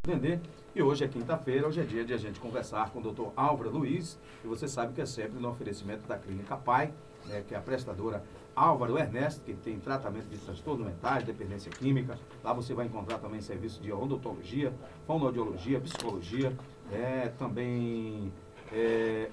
Entender. E hoje é quinta-feira, hoje é dia de a gente conversar com o Dr. Álvaro Luiz, e você sabe que é sempre no oferecimento da Clínica Pai, né, que é a prestadora Álvaro Ernesto, que tem tratamento de transtorno mentais, dependência química. Lá você vai encontrar também serviço de odontologia, fonoaudiologia, psicologia, também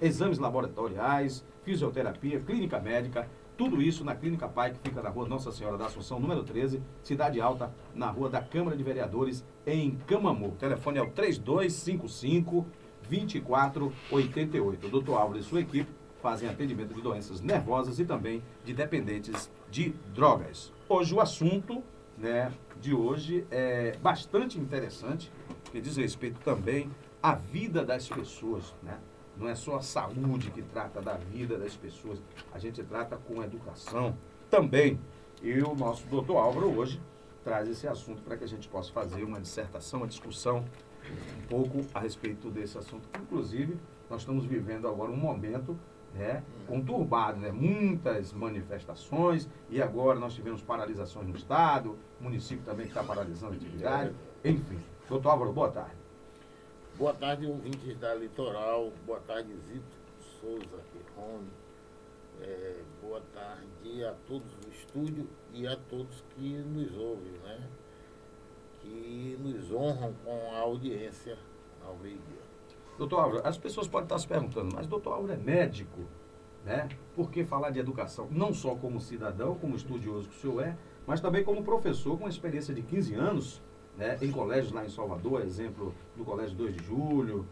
exames laboratoriais, fisioterapia, clínica médica, tudo isso na Clínica Pai, que fica na rua Nossa Senhora da Assunção, número 13, Cidade Alta, na rua da Câmara de Vereadores, em Camamu. O telefone é o 3255-2488. O doutor Álvaro e sua equipe fazem atendimento de doenças nervosas e também de dependentes de drogas. Hoje o assunto, né, de hoje é bastante interessante, que diz respeito também à vida das pessoas, né? Não é só a saúde que trata da vida das pessoas, a gente trata com educação também. E o nosso doutor Álvaro hoje traz esse assunto para que a gente possa fazer uma dissertação, uma discussão um pouco a respeito desse assunto. Inclusive, nós estamos vivendo agora um momento, né, conturbado, né? Muitas manifestações, e agora nós tivemos paralisações no Estado, o município também está paralisando a atividade, enfim. Doutor Álvaro, boa tarde. Boa tarde, ouvintes da Litoral. Boa tarde, Zito Souza Rony. Boa tarde a todos do estúdio e a todos que nos ouvem, né? Que nos honram com a audiência ao meio-dia. Doutor Álvaro, as pessoas podem estar se perguntando, mas doutor Álvaro é médico, né? Por que falar de educação? Não só como cidadão, como estudioso que o senhor é, mas também como professor com uma experiência de 15 anos, né, em colégios lá em Salvador, exemplo do Colégio 2 de Julho,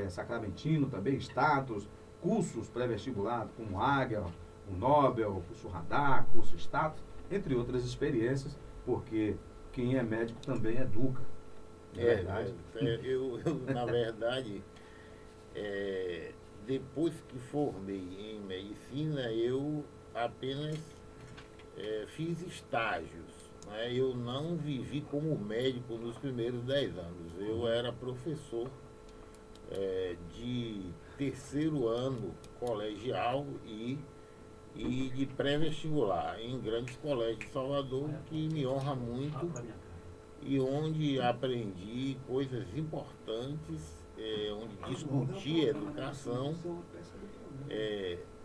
Sacramentino também, Status, cursos pré-vestibular como Águia, o Nobel, curso Radar, curso Status, entre outras experiências, porque quem é médico também educa. Na verdade, depois que formei em medicina, eu apenas fiz estágios. Eu não vivi como médico nos primeiros 10 anos. Eu era professor de terceiro ano colegial e de pré-vestibular em grandes colégios de Salvador, que me honra muito e onde aprendi coisas importantes, onde discuti educação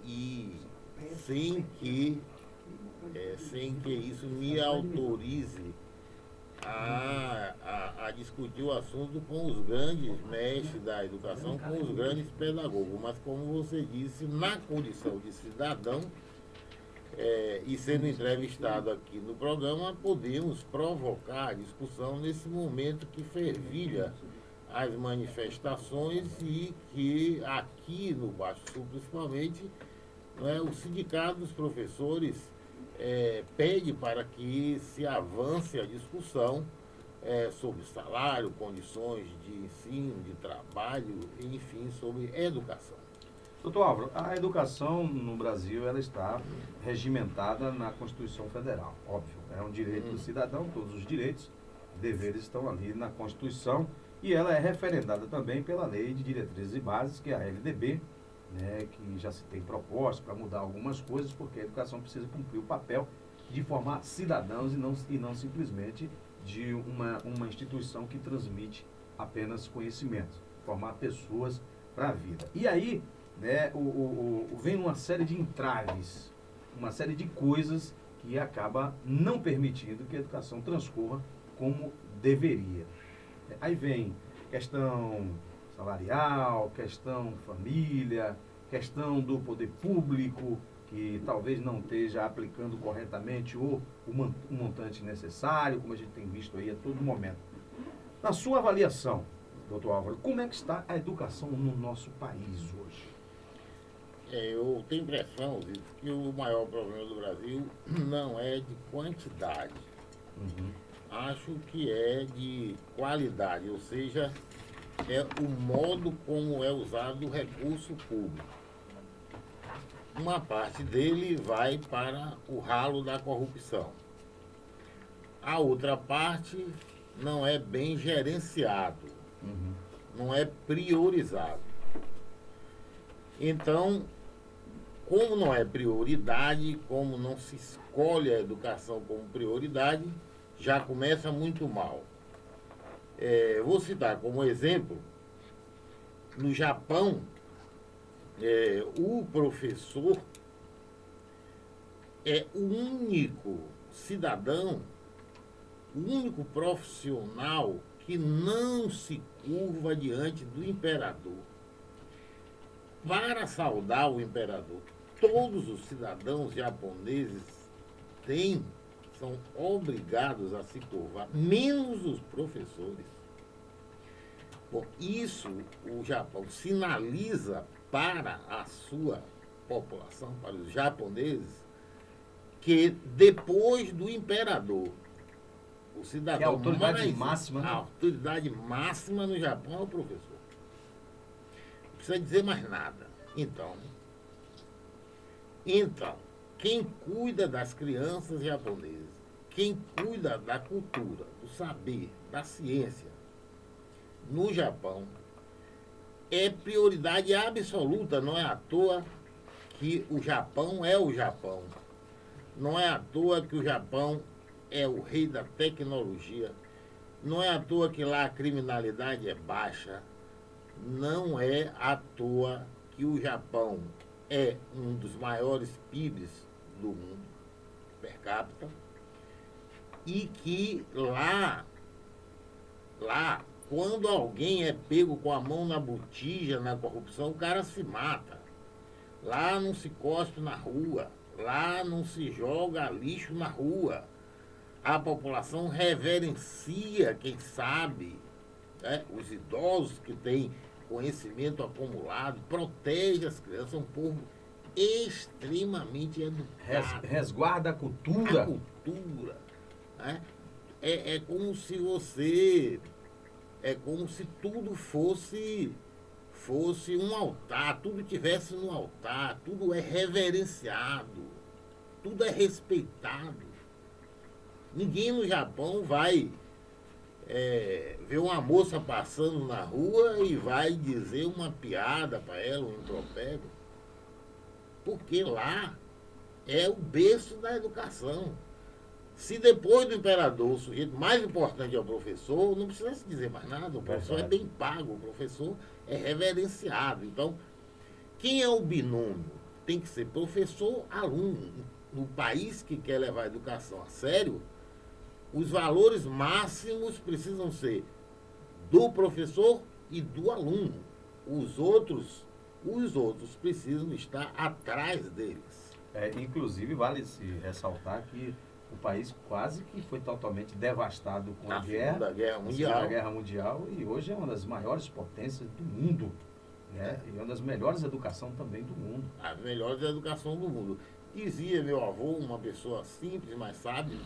e sem que isso me autorize a discutir o assunto com os grandes mestres da educação, com os grandes pedagogos. Mas, como você disse, na condição de cidadão, e sendo entrevistado aqui no programa, podemos provocar discussão nesse momento que fervilha as manifestações e que aqui no Baixo Sul, principalmente, o Sindicato dos Professores pede para que se avance a discussão sobre salário, condições de ensino, de trabalho, enfim, sobre educação. Doutor Álvaro, a educação no Brasil ela está regimentada na Constituição Federal, óbvio. É um direito do cidadão, todos os direitos, deveres estão ali na Constituição, e ela é referendada também pela Lei de Diretrizes e Bases, que é a LDB, né, que já se tem proposta para mudar algumas coisas, porque a educação precisa cumprir o papel de formar cidadãos e não simplesmente de uma instituição que transmite apenas conhecimento, formar pessoas para a vida. E aí, né, vem uma série de entraves, uma série de coisas que acaba não permitindo que a educação transcorra como deveria. Aí vem questão salarial, questão família, questão do poder público, que talvez não esteja aplicando corretamente o montante necessário, como a gente tem visto aí a todo momento. Na sua avaliação, doutor Álvaro, como é que está a educação no nosso país hoje? Eu tenho impressão, Zito, que o maior problema do Brasil não é de quantidade. Acho que é de qualidade, ou seja, é o modo como é usado o recurso público. Uma parte dele vai para o ralo da corrupção. A outra parte não é bem gerenciado, não é priorizado. Então, como não é prioridade, como não se escolhe a educação como prioridade, já começa muito mal. Vou citar como exemplo, no Japão, o professor é o único cidadão, o único profissional que não se curva diante do imperador. Para saudar o imperador, todos os cidadãos japoneses são obrigados a se curvar, menos os professores. Bom, isso o Japão sinaliza para a sua população, para os japoneses, que depois do imperador, o cidadão que é a autoridade máxima, né? A autoridade máxima no Japão é o professor. Não precisa dizer mais nada. Então, quem cuida das crianças japonesas, quem cuida da cultura, do saber, da ciência, no Japão, é prioridade absoluta. Não é à toa que o Japão é o Japão. Não é à toa que o Japão é o rei da tecnologia. Não é à toa que lá a criminalidade é baixa. Não é à toa que o Japão é um dos maiores PIBs do mundo, per capita, e que lá, quando alguém é pego com a mão na botija, na corrupção, o cara se mata. Lá não se cospe na rua, lá não se joga lixo na rua. A população reverencia quem sabe, né? Os idosos que têm conhecimento acumulado, protege as crianças, é um povo extremamente educado. Resguarda a cultura. A cultura. Né? É como se você... É como se tudo fosse um altar, tudo tivesse no altar, tudo é reverenciado, tudo é respeitado. Ninguém no Japão vai ver uma moça passando na rua e vai dizer uma piada para ela, um impropério. Porque lá é o berço da educação. Se depois do imperador o sujeito mais importante é o professor, não precisa se dizer mais nada, o professor é bem pago, o professor é reverenciado. Então, quem é o binômio? Tem que ser professor-aluno. No país que quer levar a educação a sério, os valores máximos precisam ser do professor e do aluno. Os outros precisam estar atrás deles. Inclusive, vale se ressaltar que o país quase que foi totalmente devastado com a Segunda Guerra Mundial, e hoje é uma das maiores potências do mundo, né? E uma das melhores educações também do mundo. A melhor educação do mundo. Dizia meu avô, uma pessoa simples, mas sábia,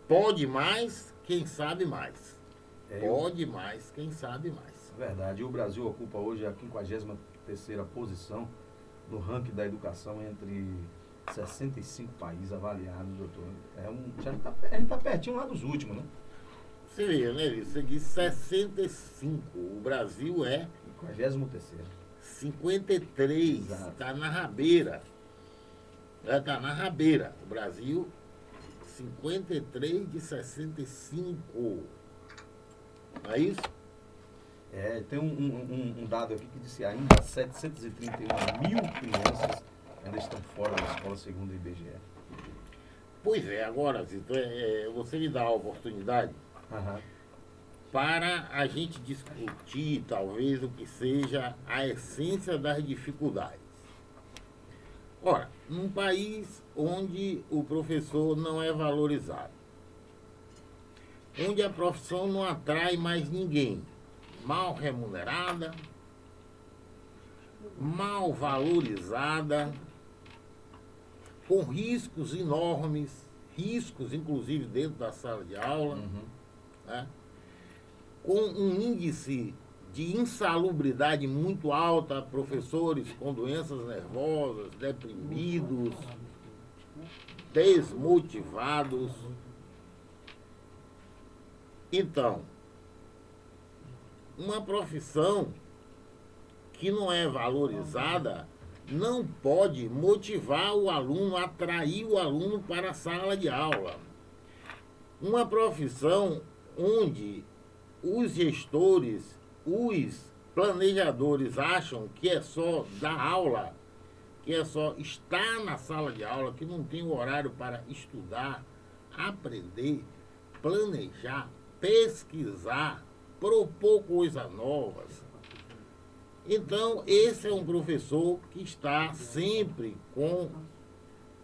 pode mais quem sabe mais. Pode mais quem sabe mais. Verdade. O Brasil ocupa hoje a 53ª posição no ranking da educação entre 65 países avaliados, doutor. A gente está pertinho lá dos últimos, né? Você vê, né? Você disse 65. O Brasil é 53º. 53. Está na rabeira. Está na rabeira. O Brasil, 53 de 65. Não é isso? Tem um dado aqui que diz que ainda 731 mil crianças ainda estão fora da escola, segundo o IBGE. Pois é, agora, Zito, você me dá a oportunidade para a gente discutir, talvez, o que seja a essência das dificuldades. Ora, num país onde o professor não é valorizado, onde a profissão não atrai mais ninguém, mal remunerada, mal valorizada, com riscos enormes, riscos inclusive dentro da sala de aula, né? Com um índice de insalubridade muito alta, professores com doenças nervosas, deprimidos, desmotivados. Então, uma profissão que não é valorizada não pode motivar o aluno, atrair o aluno para a sala de aula. Uma profissão onde os gestores, os planejadores acham que é só dar aula, que é só estar na sala de aula, que não tem horário para estudar, aprender, planejar, pesquisar, propor coisas novas. Então, esse é um professor que está sempre com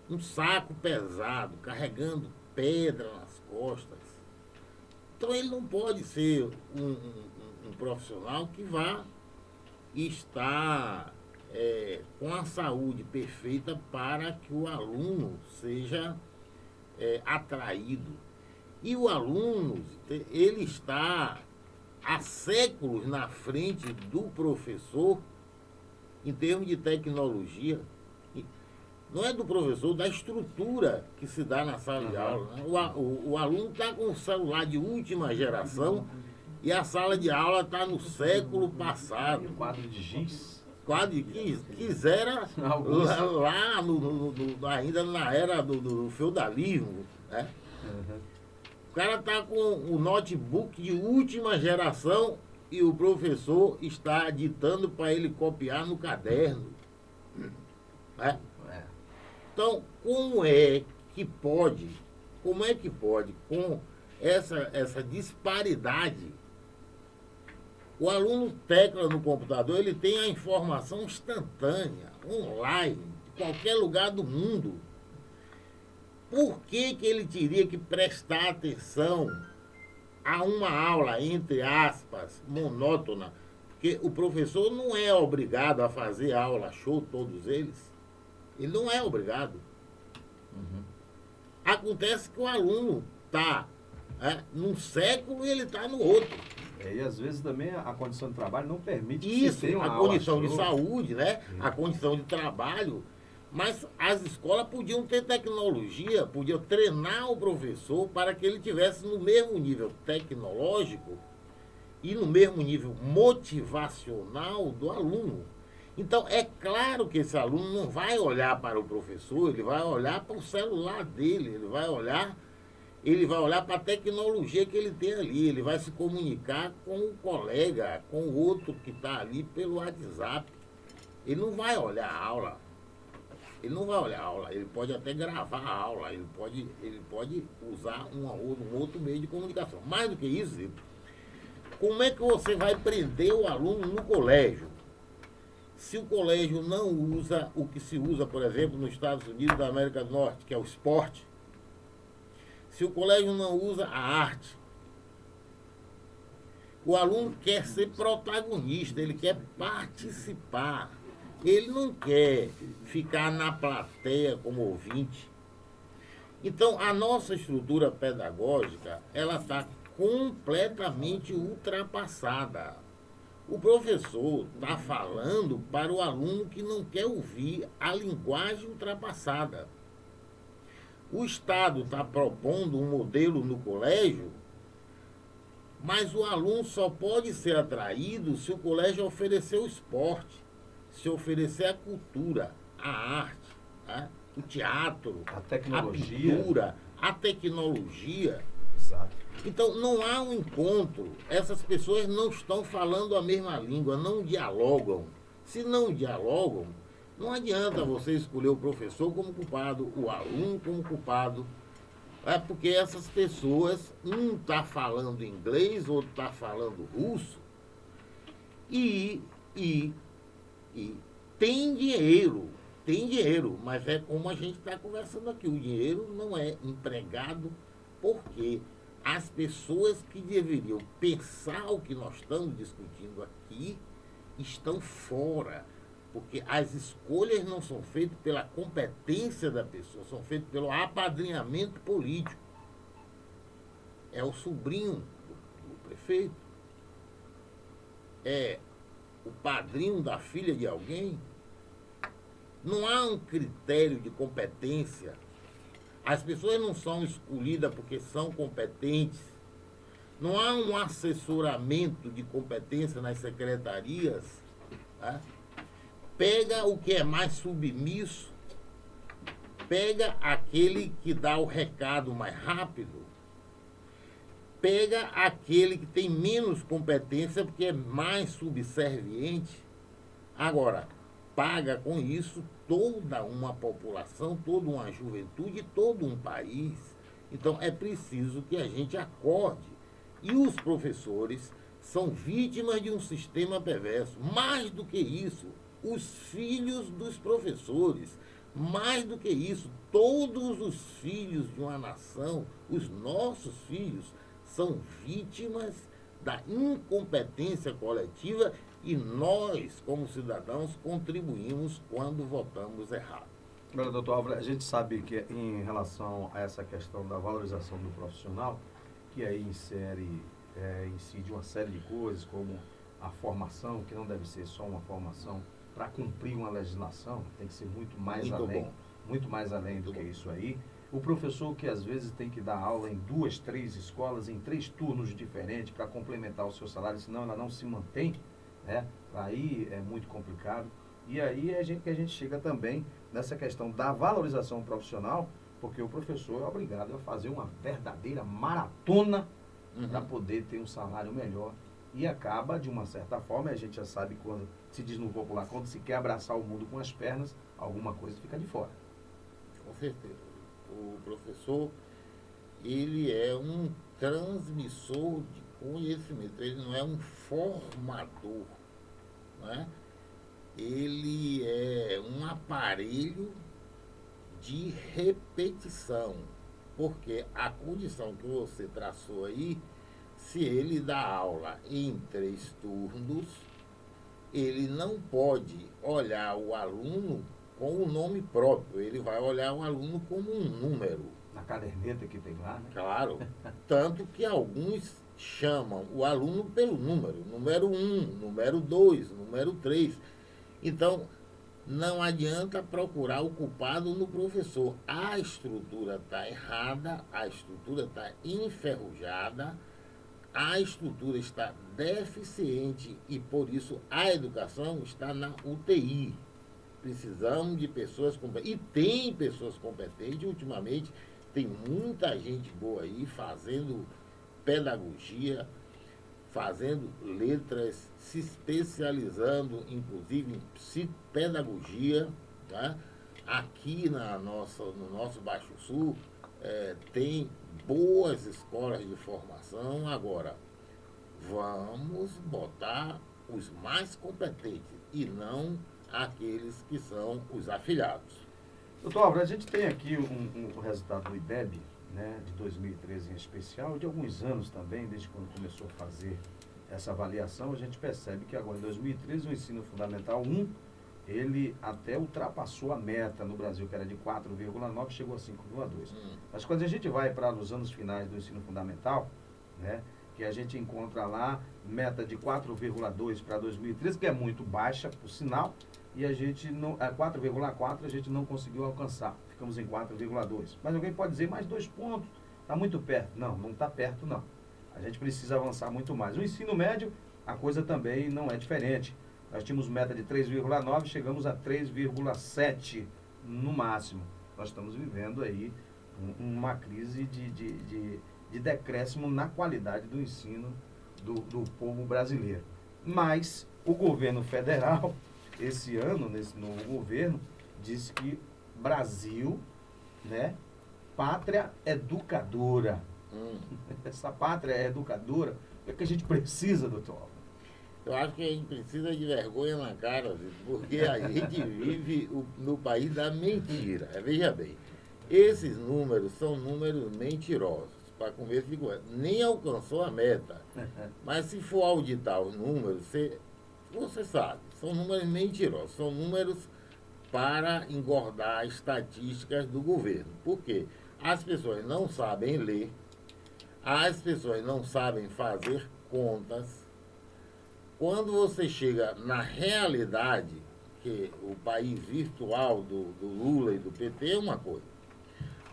um saco pesado, carregando pedra nas costas. Então, ele não pode ser um profissional que vá estar com a saúde perfeita para que o aluno seja atraído. E o aluno, ele está há séculos na frente do professor em termos de tecnologia. Não é do professor, da estrutura que se dá na sala de aula. Né? O aluno está com um celular de última geração e a sala de aula está no século passado. Quadro de giz. Quadro que quisera lá ainda na era do feudalismo. Né? O cara está com o notebook de última geração e o professor está ditando para ele copiar no caderno. Né? Então, como é que pode, com essa disparidade, o aluno tecla no computador, ele tem a informação instantânea, online, de qualquer lugar do mundo. Por que ele teria que prestar atenção a uma aula, entre aspas, monótona? Porque o professor não é obrigado a fazer aula show, todos eles. Ele não é obrigado. Acontece que o aluno está num século e ele está no outro. E às vezes também a condição de trabalho não permite que se tenha uma a condição aula de saúde, né? A condição de trabalho. Mas as escolas podiam ter tecnologia, podiam treinar o professor para que ele tivesse no mesmo nível tecnológico e no mesmo nível motivacional do aluno. Então, é claro que esse aluno não vai olhar para o professor, ele vai olhar para o celular dele, ele vai olhar para a tecnologia que ele tem ali, ele vai se comunicar com o colega, com o outro que está ali pelo WhatsApp. Ele não vai olhar a aula. Ele pode até gravar a aula, ele pode usar um outro meio de comunicação. Mais do que isso, como é que você vai prender o aluno no colégio? Se o colégio não usa o que se usa, por exemplo, nos Estados Unidos da América do Norte, que é o esporte, se o colégio não usa a arte, o aluno quer ser protagonista, ele quer participar. Ele não quer ficar na plateia como ouvinte. Então, a nossa estrutura pedagógica, ela está completamente ultrapassada. O professor está falando para o aluno que não quer ouvir a linguagem ultrapassada. O Estado está propondo um modelo no colégio, mas o aluno só pode ser atraído se o colégio oferecer o esporte, se oferecer a cultura, a arte, tá? O teatro, a tecnologia. A pintura, a tecnologia. Exato. Então, não há um encontro. Essas pessoas não estão falando a mesma língua, não dialogam. Se não dialogam, não adianta você escolher o professor como culpado, o aluno como culpado. Porque essas pessoas, um está falando inglês, outro está falando russo, e tem dinheiro, mas é como a gente está conversando aqui, o dinheiro não é empregado, porque as pessoas que deveriam pensar o que nós estamos discutindo aqui estão fora, porque as escolhas não são feitas pela competência da pessoa, são feitas pelo apadrinhamento político. É o sobrinho do prefeito, é o padrinho da filha de alguém. Não há um critério de competência. As pessoas não são escolhidas porque são competentes. Não há um assessoramento de competência nas secretarias. Tá? Pega o que é mais submisso, pega aquele que dá o recado mais rápido. pega aquele que tem menos competência, porque é mais subserviente. Agora, paga com isso toda uma população, toda uma juventude, todo um país. Então, é preciso que a gente acorde. E os professores são vítimas de um sistema perverso. Mais do que isso, os filhos dos professores. Mais do que isso, todos os filhos de uma nação, os nossos filhos, são vítimas da incompetência coletiva e nós, como cidadãos, contribuímos quando votamos errado. Agora, doutor Álvaro, a gente sabe que em relação a essa questão da valorização do profissional, que aí incide uma série de coisas, como a formação, que não deve ser só uma formação para cumprir uma legislação, tem que ser muito mais além do que isso aí. O professor que às vezes tem que dar aula em 2, 3 escolas, em 3 turnos diferentes para complementar o seu salário, senão ela não se mantém, né? Aí é muito complicado. E aí é que a gente chega também nessa questão da valorização profissional, porque o professor é obrigado a fazer uma verdadeira maratona para poder ter um salário melhor. E acaba, de uma certa forma, a gente já sabe quando se diz no popular, quando se quer abraçar o mundo com as pernas, alguma coisa fica de fora. Com certeza. O professor, ele é um transmissor de conhecimento, ele não é um formador, né? Ele é um aparelho de repetição, porque a condição que você traçou aí, se ele dá aula em 3 turnos, ele não pode olhar o aluno com o nome próprio, ele vai olhar o aluno como um número. Na caderneta que tem lá, né? Claro, tanto que alguns chamam o aluno pelo número 1, número 2, número 3. Então, não adianta procurar o culpado no professor. A estrutura está errada, a estrutura está enferrujada, a estrutura está deficiente e, por isso, a educação está na UTI. Precisamos de pessoas competentes. E tem pessoas competentes, ultimamente, tem muita gente boa aí fazendo pedagogia, fazendo letras, se especializando, inclusive, em psicopedagogia. Tá? Aqui no nosso Baixo Sul, tem boas escolas de formação. Agora, vamos botar os mais competentes e não aqueles que são os afiliados. Doutor Álvaro, a gente tem aqui um resultado do IBEB, né, de 2013 em especial, de alguns anos também, desde quando começou a fazer essa avaliação, a gente percebe que agora em 2013 o ensino fundamental 1, ele até ultrapassou a meta no Brasil, que era de 4,9, chegou a 5,2. Mas quando a gente vai para os anos finais do ensino fundamental, né, que a gente encontra lá meta de 4,2 para 2013, que é muito baixa, por sinal, e a gente não, 4,4 a gente não conseguiu alcançar, ficamos em 4,2. Mas alguém pode dizer, mais 2 pontos, está muito perto. Não, não está perto não. A gente precisa avançar muito mais. O ensino médio, a coisa também não é diferente. Nós tínhamos meta de 3,9, chegamos a 3,7 no máximo. Nós estamos vivendo aí uma crise de decréscimo na qualidade do ensino do povo brasileiro. Mas o governo federal, esse ano, nesse novo governo, disse que Brasil, né, pátria educadora. Essa pátria educadora, o que a gente precisa, doutor Álvaro? Eu acho que a gente precisa de vergonha na cara, porque a gente vive no país da mentira. Veja bem, esses números são números mentirosos. Para começo de conversa, nem alcançou a meta. Mas se for auditar os números, você sabe, são números mentirosos, são números para engordar estatísticas do governo. Por quê? As pessoas não sabem ler, as pessoas não sabem fazer contas. Quando você chega na realidade, que o país virtual do Lula e do PT é uma coisa.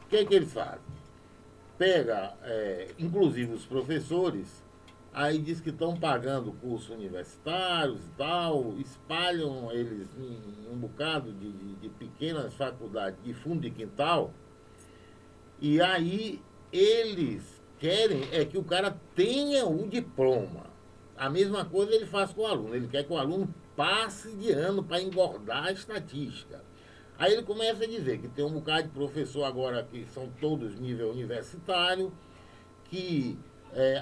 O que é que eles fazem? Pega, inclusive os professores, aí diz que estão pagando cursos universitários e tal, espalham eles em um bocado de pequenas faculdades de fundo de quintal, e aí eles querem é que o cara tenha o diploma. A mesma coisa ele faz com o aluno. Ele quer que o aluno passe de ano para engordar a estatística. Aí ele começa a dizer que tem um bocado de professor agora que são todos nível universitário, que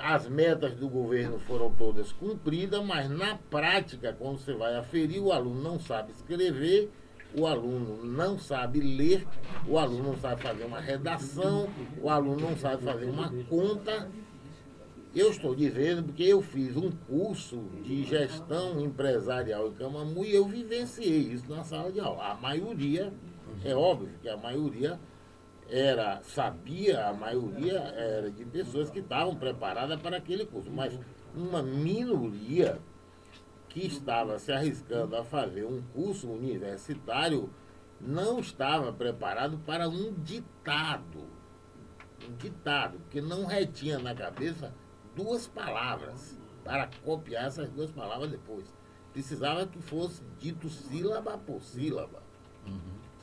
as metas do governo foram todas cumpridas, mas na prática, quando você vai aferir, o aluno não sabe escrever, o aluno não sabe ler, o aluno não sabe fazer uma redação, o aluno não sabe fazer uma conta. Eu estou dizendo porque eu fiz um curso de gestão empresarial em Camamu e eu vivenciei isso na sala de aula. A maioria, é óbvio que a maioria sabia, a maioria era de pessoas que estavam preparadas para aquele curso, mas uma minoria que estava se arriscando a fazer um curso universitário não estava preparado para um ditado, porque não retinha na cabeça duas palavras para copiar essas duas palavras depois. Precisava que fosse dito sílaba por sílaba.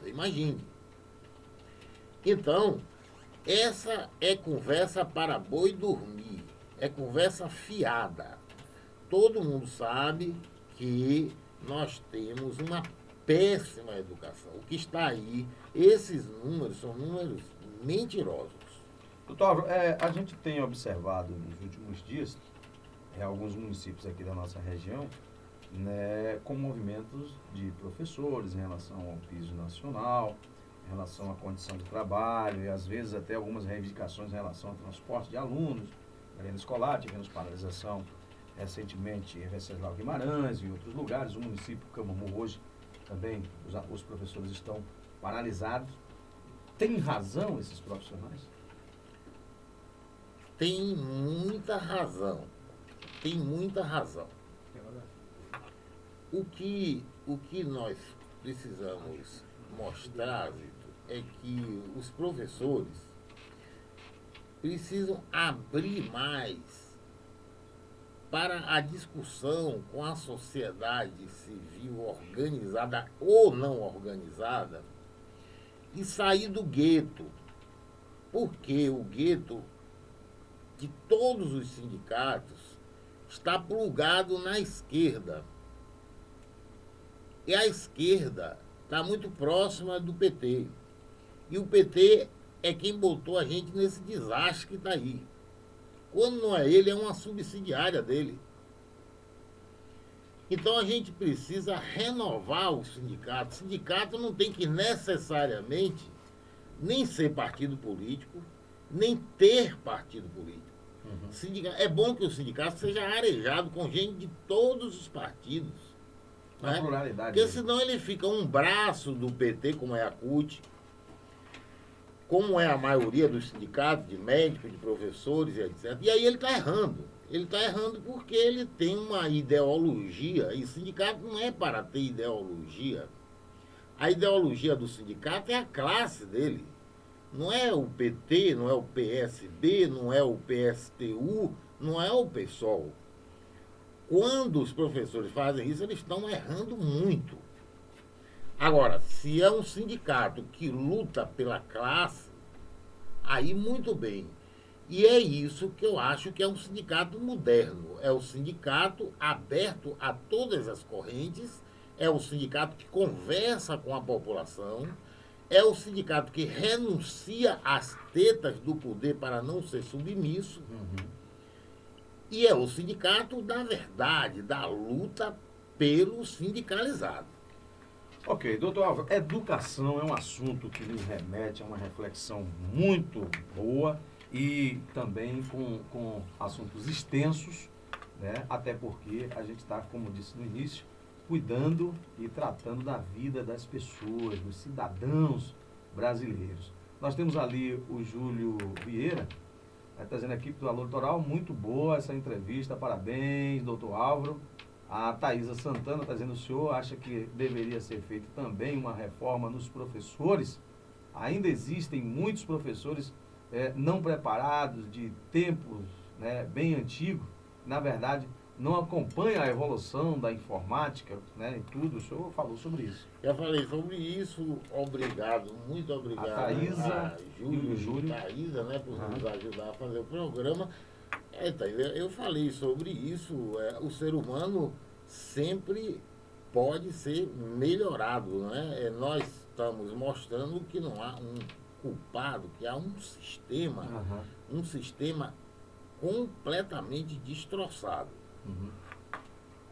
Você imagine. Então, essa é conversa para boi dormir. É conversa fiada. Todo mundo sabe que nós temos uma péssima educação. O que está aí, esses números são números mentirosos. Doutor Álvaro, a gente tem observado nos últimos dias, em alguns municípios aqui da nossa região, né, com movimentos de professores em relação ao piso nacional, em relação à condição de trabalho e às vezes até algumas reivindicações em relação ao transporte de alunos, merenda escolar. Tivemos paralisação recentemente em Venceslau Guimarães e em outros lugares. O município de Camamu hoje também, os professores estão paralisados. Tem razão esses profissionais? Tem muita razão. Tem muita razão. O que nós precisamos mostrar, Vitor, é que os professores precisam abrir mais para a discussão com a sociedade civil organizada ou não organizada e sair do gueto. Porque o gueto de todos os sindicatos está plugado na esquerda. E a esquerda está muito próxima do PT. E o PT é quem botou a gente nesse desastre que está aí. Quando não é ele, é uma subsidiária dele. Então a gente precisa renovar o sindicato. O sindicato não tem que necessariamente nem ser partido político, nem ter partido político. É bom que o sindicato seja arejado com gente de todos os partidos. Na pluralidade. Porque senão ele fica um braço do PT, como é a CUT, como é a maioria dos sindicatos, de médicos, de professores, etc. E aí ele está errando. Ele está errando porque ele tem uma ideologia, e sindicato não é para ter ideologia. A ideologia do sindicato é a classe dele. Não é o PT, não é o PSB, não é o PSTU, não é o PSOL. Quando os professores fazem isso, eles estão errando muito. Agora, se é um sindicato que luta pela classe, aí muito bem. E é isso que eu acho que é um sindicato moderno. É o sindicato aberto a todas as correntes, é o sindicato que conversa com a população, é o sindicato que renuncia às tetas do poder para não ser submisso. E é o sindicato da verdade, da luta pelo sindicalizado. Ok, doutor Álvaro, educação é um assunto que nos remete a uma reflexão muito boa e também com assuntos extensos, né? Até porque a gente está, como disse no início, cuidando e tratando da vida das pessoas, dos cidadãos brasileiros. Nós temos ali o Júlio Vieira, está dizendo aqui do Alô Litoral, muito boa essa entrevista, parabéns, doutor Álvaro. A Thaisa Santana está dizendo, o senhor acha que deveria ser feita também uma reforma nos professores? Ainda existem muitos professores não preparados, de tempos, né, bem antigos. Na verdade, não acompanha a evolução da informática, né, em tudo. O senhor falou sobre isso. Já falei sobre isso, obrigado, muito obrigado A Thaísa a e o Júlio. Thaísa, né, por nos ajudar a fazer o programa. Thaísa, eu falei sobre isso, o ser humano sempre pode ser melhorado, né? Nós estamos mostrando que não há um culpado, que há um sistema completamente destroçado.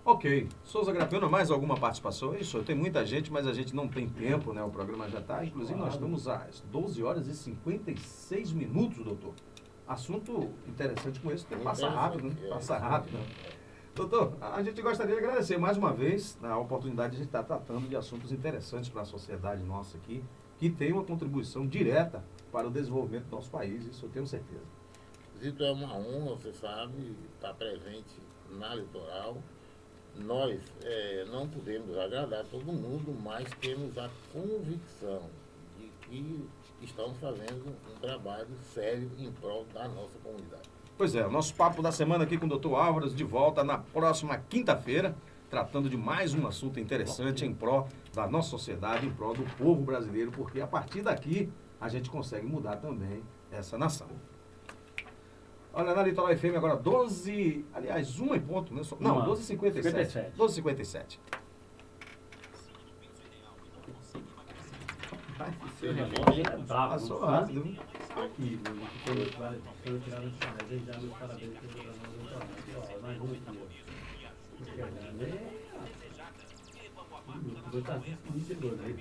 Ok. Souza Grapiano, mais alguma participação? Isso, tem muita gente, mas a gente não tem tempo, né? O programa já está. Inclusive, nós estamos às 12 horas e 56 minutos, doutor. Assunto interessante como esse, passa rápido, né? Passa rápido. Doutor, a gente gostaria de agradecer mais uma vez a oportunidade de a gente estar tratando de assuntos interessantes para a sociedade nossa aqui, que tem uma contribuição direta para o desenvolvimento do nosso país, isso eu tenho certeza. Zito, é uma honra, você sabe, estar presente na Litoral. Nós não podemos agradar todo mundo, mas temos a convicção de que estamos fazendo um trabalho sério em prol da nossa comunidade. Pois é, o nosso papo da semana aqui com o Dr. Álvares de volta na próxima quinta-feira, tratando de mais um assunto interessante em prol da nossa sociedade, em prol do povo brasileiro, porque a partir daqui a gente consegue mudar também essa nação. Olha, na Litoral FM agora 12, aliás, 1 em ponto, né? Não, 12h57. 12h57. Seu relógio é bravo. Passou rápido, viu? Aqui, quando eu tirar os parabéns, já meus parabéns pelo programa eleitoral. Mais um aqui, ó. Porque a vou estar 22 aí.